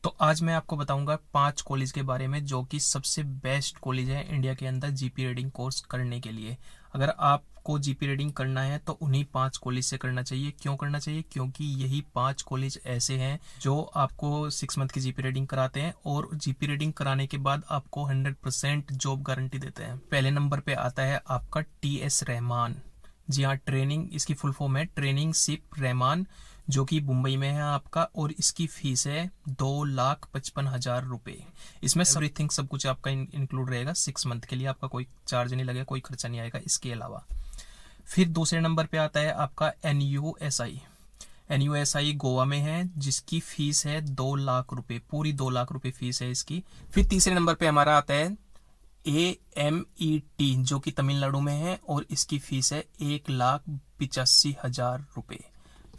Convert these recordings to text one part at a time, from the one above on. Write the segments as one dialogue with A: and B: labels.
A: तो आज मैं आपको बताऊंगा 5 कॉलेज के बारे में जो कि सबसे बेस्ट कॉलेज है इंडिया के अंदर जीपी रीडिंग कोर्स करने के लिए। अगर आपको जीपी रीडिंग करना है तो उन्हीं 5 कॉलेज से करना चाहिए। क्यों करना चाहिए? क्योंकि यही 5 कॉलेज ऐसे हैं जो आपको 6 मंथ की जीपी रीडिंग कराते हैं और जीपी रीडिंग कराने के बाद आपको 100% जॉब गारंटी देते हैं। पहले नंबर पे आता है आपका TS रहमान। जी हाँ, ट्रेनिंग इसकी फुल फॉर्म है ट्रेनिंग शिप रहमान, जो कि मुंबई में है आपका, और इसकी फीस है 2,55,000 रुपये। इसमें एवरीथिंग सब कुछ आपका इंक्लूड रहेगा। 6 मंथ के लिए आपका कोई चार्ज नहीं लगेगा, कोई खर्चा नहीं आएगा इसके अलावा। फिर दूसरे नंबर पे आता है आपका NUSI। NUSI गोवा में है, जिसकी फीस है 2 लाख रुपए, पूरी 2 लाख रुपए फीस है इसकी। फिर तीसरे नंबर पे हमारा आता है AMET, जो कि तमिलनाडु में है, और इसकी फीस है 1,85,000 रुपये।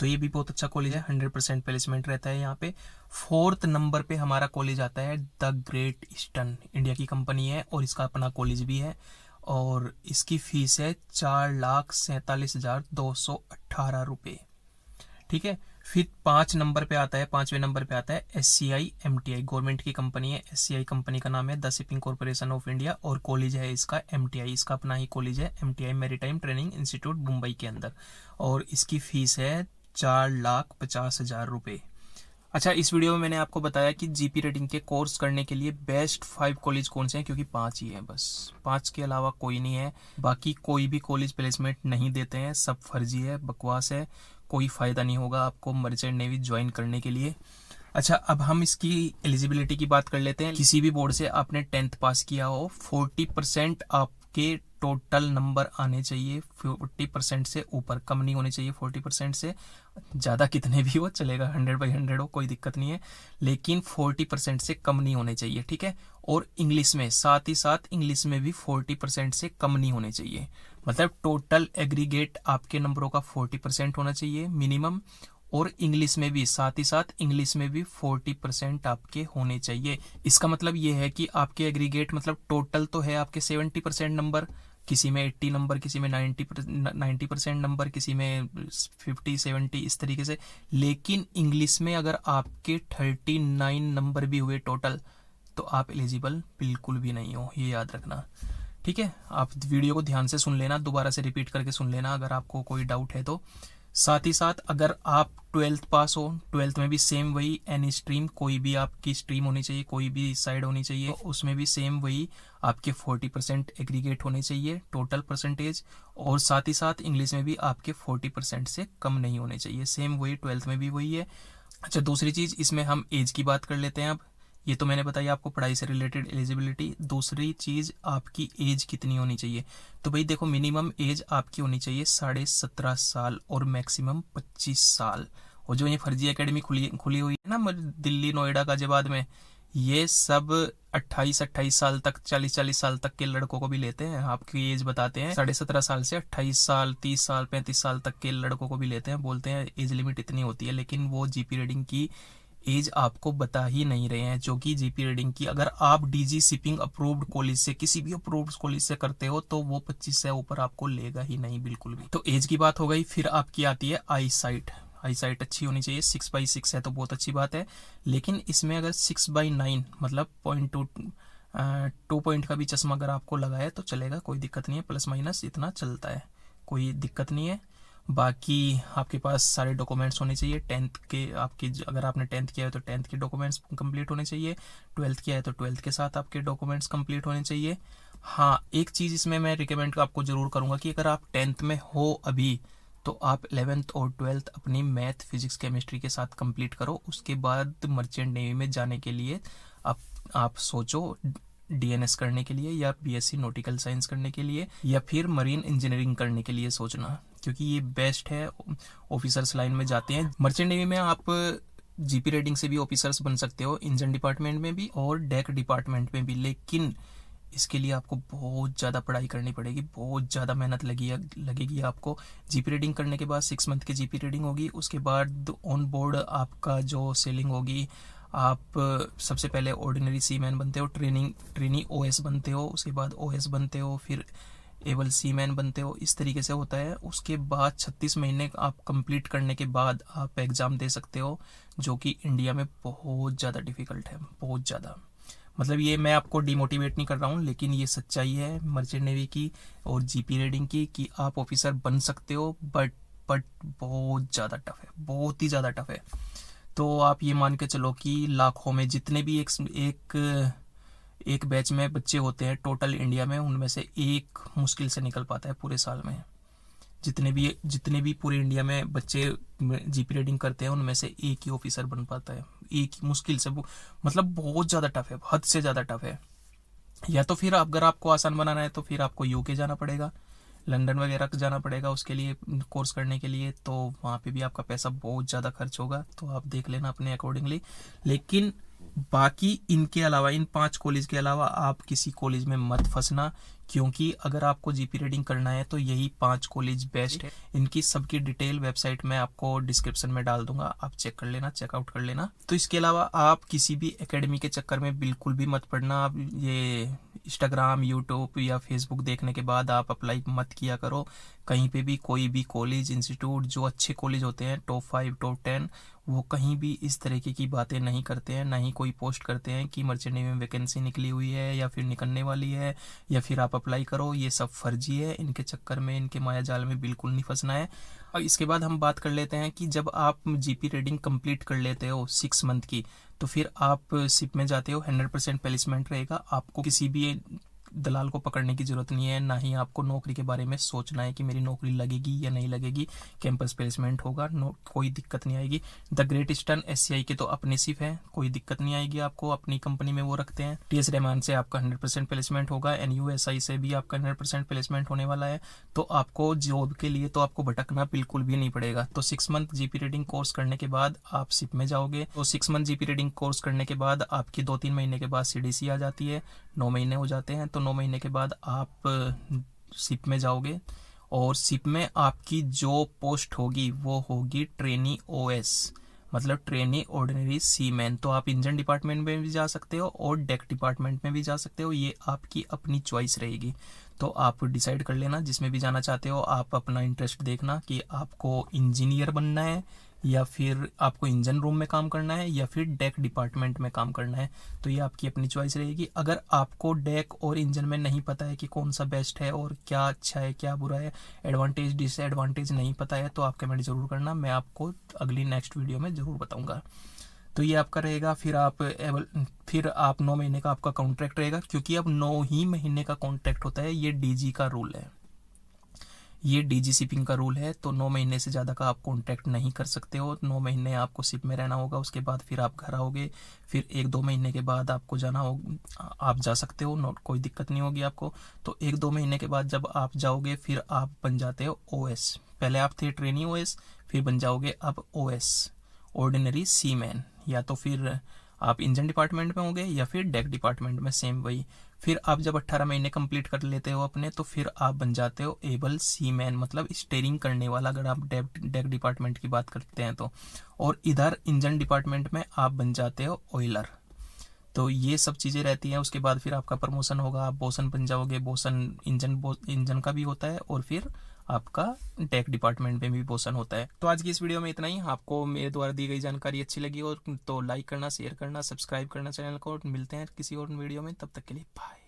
A: तो ये भी बहुत अच्छा कॉलेज है, 100% प्लेसमेंट रहता है यहाँ पे। फोर्थ नंबर पे हमारा कॉलेज आता है द ग्रेट ईस्टर्न। इंडिया की कंपनी है और इसका अपना कॉलेज भी है, और इसकी फीस है 4,47,218 रुपये। ठीक है। फिर 5 नंबर पे आता है, 5वें नंबर पे आता है SCI MTI। गवर्नमेंट की कंपनी है, SCI कंपनी का नाम है the shipping corporation of India, और कॉलेज है इसका MTI। इसका अपना ही कॉलेज है, MTI maritime training institute Mumbai के अंदर, और इसकी फीस है 4,50,000 रुपये। अच्छा, इस वीडियो में मैंने आपको बताया कि जीपी रीडिंग के कोर्स करने के लिए बेस्ट 5 कॉलेज कौन से हैं, क्योंकि 5 ही हैं बस, 5 के अलावा कोई नहीं है। बाकी कोई भी कॉलेज प्लेसमेंट नहीं देते हैं, सब फर्जी है, बकवास है, कोई फायदा नहीं होगा आपको मर्चेंट नेवी ज्वाइन करने के लिए। अच्छा, अब हम इसकी एलिजिबिलिटी की बात कर लेते हैं। किसी भी बोर्ड से आपने 10th पास किया हो, 40% आपके टोटल नंबर आने चाहिए, 40% से ऊपर, कम नहीं होने चाहिए 40% से। ज़्यादा कितने भी हो चलेगा, 100/100 हो, कोई दिक्कत नहीं है, लेकिन 40% से कम नहीं होने चाहिए। ठीक है। और इंग्लिश में, साथ ही साथ इंग्लिश में भी 40% से कम नहीं होने चाहिए। मतलब टोटल एग्रीगेट आपके नंबरों का 40% होना चाहिए मिनिमम, और इंग्लिश में भी, साथ ही साथ इंग्लिश में भी 40% आपके होने चाहिए। इसका मतलब ये है कि आपके एग्रीगेट, मतलब टोटल तो है आपके 70% नंबर, किसी में 80 नंबर, किसी में 90% नंबर, किसी में 50-70, इस तरीके से। लेकिन इंग्लिश में अगर आपके 39 नंबर भी हुए टोटल, तो आप एलिजिबल बिल्कुल भी नहीं हो, ये याद रखना। ठीक है। आप वीडियो को ध्यान से सुन लेना, दोबारा से रिपीट करके सुन लेना अगर आपको कोई डाउट है तो। साथ ही साथ अगर आप 12th पास हो, 12th में भी सेम वही, एनी स्ट्रीम, कोई भी आपकी स्ट्रीम होनी चाहिए, कोई भी साइड होनी चाहिए, तो उसमें भी सेम वही आपके 40% एग्रीगेट होने चाहिए टोटल परसेंटेज, और साथ ही साथ इंग्लिश में भी आपके 40% से कम नहीं होने चाहिए, सेम वही 12th में भी वही है। अच्छा, दूसरी चीज़, इसमें हम एज की बात कर लेते हैं। अब ये तो मैंने बताया आपको पढ़ाई से रिलेटेड एलिजिबिलिटी। दूसरी चीज़, आपकी एज कितनी होनी चाहिए। तो भाई देखो, मिनिमम एज आपकी होनी चाहिए 17.5 साल और मैक्सिमम 25 साल। और जो ये फर्जी एकेडमी खुली हुई है ना दिल्ली नोएडा गाजियाबाद में, ये सब 28 साल तक, 40 साल तक के लड़कों को भी लेते हैं। आपकी एज बताते हैं 17.5 साल से 28 साल, 30 साल, 35 साल तक के लड़कों को भी लेते हैं, बोलते हैं एज लिमिट इतनी होती है, लेकिन वो जीपी रीडिंग की एज आपको बता ही नहीं रहे हैं। जो कि जीपी रीडिंग की, अगर आप DG शिपिंग अप्रूव्ड कॉलेज से, किसी भी अप्रूव्ड कॉलेज से करते हो, तो वो 25 से ऊपर आपको लेगा ही नहीं बिल्कुल भी। तो एज की बात हो गई। फिर आपकी आती है आई साइट। आई साइट अच्छी होनी चाहिए, 6/6 है तो बहुत अच्छी बात है, लेकिन इसमें अगर 6/9 मतलब 2 पॉइंट का भी चश्मा अगर आपको लगा है तो चलेगा, कोई दिक्कत नहीं है, प्लस माइनस इतना चलता है, कोई दिक्कत नहीं है। बाकी आपके पास सारे डॉक्यूमेंट्स होने चाहिए 10th के। आपकी अगर आपने 10th किया है तो 10th के डॉक्यूमेंट्स कंप्लीट होने चाहिए, 12th किया है तो 12th के साथ आपके डॉक्यूमेंट्स कंप्लीट होने चाहिए। हाँ, एक चीज़ इसमें मैं रिकमेंड आपको ज़रूर करूँगा कि अगर आप 10th में हो अभी, तो आप 11th और 12th अपनी मैथ, फिजिक्स, केमिस्ट्री के साथ कंप्लीट करो। उसके बाद मर्चेंट नेवी में जाने के लिए आप सोचो, DNS करने के लिए, या BSc नॉटिकल साइंस करने के लिए, या फिर मरीन इंजीनियरिंग करने के लिए सोचना, क्योंकि ये बेस्ट है। ऑफिसर्स लाइन में जाते हैं। मर्चेंट नेवी में आप जीपी रीडिंग से भी ऑफिसर्स बन सकते हो, इंजन डिपार्टमेंट में भी और डेक डिपार्टमेंट में भी, लेकिन इसके लिए आपको बहुत ज़्यादा पढ़ाई करनी पड़ेगी, बहुत ज़्यादा मेहनत लगेगी आपको। जीपी रीडिंग करने के बाद 6 मंथ की जीपी रीडिंग होगी, उसके बाद ऑन बोर्ड आपका जो सेलिंग होगी, आप सबसे पहले ऑर्डिनरी सीमैन बनते हो, ट्रेनी OS बनते हो, उसके बाद OS बनते हो, फिर एबल सीमैन बनते हो, इस तरीके से होता है। उसके बाद 36 महीने आप कंप्लीट करने के बाद आप एग्ज़ाम दे सकते हो, जो कि इंडिया में बहुत ज़्यादा डिफ़िकल्ट है, बहुत ज़्यादा। मतलब ये मैं आपको डिमोटिवेट नहीं कर रहा हूँ, लेकिन ये सच्चाई है मर्चेंट नेवी की और जीपी रीडिंग की कि आप ऑफिसर बन सकते हो, बट बहुत ज़्यादा टफ है, बहुत ही ज़्यादा टफ है। तो आप ये मान के चलो कि लाखों में जितने भी एक बैच में बच्चे होते हैं टोटल इंडिया में, उनमें से एक मुश्किल से निकल पाता है पूरे साल में। जितने भी पूरे इंडिया में बच्चे जीपी रीडिंग करते हैं, उनमें से एक ही ऑफिसर बन पाता है, एक ही मुश्किल से। मतलब बहुत ज़्यादा टफ है, हद से ज़्यादा टफ है। या तो फिर अगर आपको आसान बनाना है तो फिर आपको यूके जाना पड़ेगा, लंदन वगैरह जाना पड़ेगा उसके लिए, कोर्स करने के लिए। तो वहाँ पे भी आपका पैसा बहुत ज़्यादा खर्च होगा, तो आप देख लेना अपने अकॉर्डिंगली। लेकिन बाकी इनके अलावा, इन 5 कॉलेज के अलावा आप किसी कॉलेज में मत फंसना, क्योंकि अगर आपको जीपी रीडिंग करना है तो यही 5 कॉलेज बेस्ट है। इनकी सबकी डिटेल वेबसाइट में आपको डिस्क्रिप्शन में डाल दूंगा, आप चेक कर लेना, चेकआउट कर लेना। तो इसके अलावा आप किसी भी एकेडमी के चक्कर में बिल्कुल भी मत पड़ना। आप ये इंस्टाग्राम, यूट्यूब या फेसबुक देखने के बाद आप अप्लाई मत किया करो कहीं पे भी। कोई भी कॉलेज, इंस्टीट्यूट जो अच्छे कॉलेज होते हैं टॉप 5, टॉप 10, वो कहीं भी इस तरीके की बातें नहीं करते हैं, ना ही कोई पोस्ट करते हैं कि मर्चेंट नेवी में वैकेंसी निकली हुई है या फिर निकलने वाली है या फिर आप अप्लाई करो। ये सब फर्जी है, इनके चक्कर में, इनके माया जाल में बिल्कुल नहीं फंसना है। और इसके बाद हम बात कर लेते हैं कि जब आप जीपी रीडिंग कंप्लीट कर लेते हो 6 मंथ की, तो फिर आप शिप में जाते हो, 100% प्लेसमेंट रहेगा। आपको किसी भी दलाल को पकड़ने की जरूरत नहीं है, ना ही आपको नौकरी के बारे में सोचना है कि मेरी नौकरी लगेगी या नहीं लगेगी। कैंपस प्लेसमेंट होगा, कोई दिक्कत नहीं आएगी। द ग्रेट ईस्टर्न एससीआई के तो अपने सिर्फ है, कोई दिक्कत नहीं आएगी आपको, अपनी कंपनी में वो रखते हैं। टीएस रहमान से आपका 100% प्लेसमेंट होगा, एनयूएसआई से भी आपका 100% प्लेसमेंट होने वाला है। तो आपको जॉब के लिए तो आपको भटकना बिल्कुल भी नहीं पड़ेगा। तो 6 मंथ जीपी रीडिंग कोर्स करने के बाद आप शिप में जाओगे। तो 6 मंथ जीपी रीडिंग कोर्स करने के बाद आपकी 2-3 महीने के बाद सीडीसी आ जाती है, 9 महीने हो जाते हैं। तो 9 महीने के बाद आप शिप में जाओगे और शिप में आपकी जो पोस्ट होगी वो होगी ट्रेनी ओएस, मतलब ट्रेनी ऑर्डिनरी सीमैन। तो आप इंजन डिपार्टमेंट में भी जा सकते हो और डेक डिपार्टमेंट में भी जा सकते हो, ये आपकी अपनी चॉइस रहेगी। तो आप डिसाइड कर लेना जिसमें भी जाना चाहते हो। आप अपना इंटरेस्ट देखना कि आपको इंजीनियर बनना है या फिर आपको इंजन रूम में काम करना है या फिर डेक डिपार्टमेंट में काम करना है। तो ये आपकी अपनी चॉइस रहेगी। अगर आपको डेक और इंजन में नहीं पता है कि कौन सा बेस्ट है और क्या अच्छा है क्या बुरा है, एडवांटेज डिसएडवांटेज नहीं पता है, तो आप कमेंट जरूर करना, मैं आपको अगली नेक्स्ट वीडियो में जरूर बताऊंगा। तो ये आपका रहेगा। फिर आप 9 महीने का आपका कॉन्ट्रैक्ट रहेगा, क्योंकि अब 9 ही महीने का कॉन्ट्रैक्ट होता है। ये डीजी का रूल है, ये डीजी शिपिंग का रूल है। तो 9 महीने से ज़्यादा का आप कॉन्ट्रैक्ट नहीं कर सकते हो। 9 महीने आपको शिप में रहना होगा, उसके बाद फिर आप घर आओगे। फिर 1-2 महीने के बाद आपको जाना हो, आप जा सकते हो, कोई दिक्कत नहीं होगी आपको। तो 1-2 महीने के बाद जब आप जाओगे फिर आप बन जाते हो ओएस। पहले आप थे ट्रेनी ओएस, फिर बन जाओगे अब ओएस, ऑर्डिनरी सीमैन। या तो फिर आप इंजन डिपार्टमेंट में होंगे या फिर डेक डिपार्टमेंट में, सेम वही। फिर आप जब 18 महीने कंप्लीट कर लेते हो अपने, तो फिर आप बन जाते हो एबल सीमैन, मतलब स्टीयरिंग करने वाला, अगर आप डेक डिपार्टमेंट की बात करते हैं तो। और इधर इंजन डिपार्टमेंट में आप बन जाते हो ऑयलर। तो ये सब चीज़ें रहती हैं। उसके बाद फिर आपका प्रमोशन होगा, आप बोसन बन जाओगे। बोसन इंजन का भी होता है और फिर आपका टेक डिपार्टमेंट में भी बोसन होता है। तो आज की इस वीडियो में इतना ही। आपको मेरे द्वारा दी गई जानकारी अच्छी लगी और तो लाइक करना, शेयर करना, सब्सक्राइब करना चैनल को। मिलते हैं किसी और वीडियो में, तब तक के लिए बाय।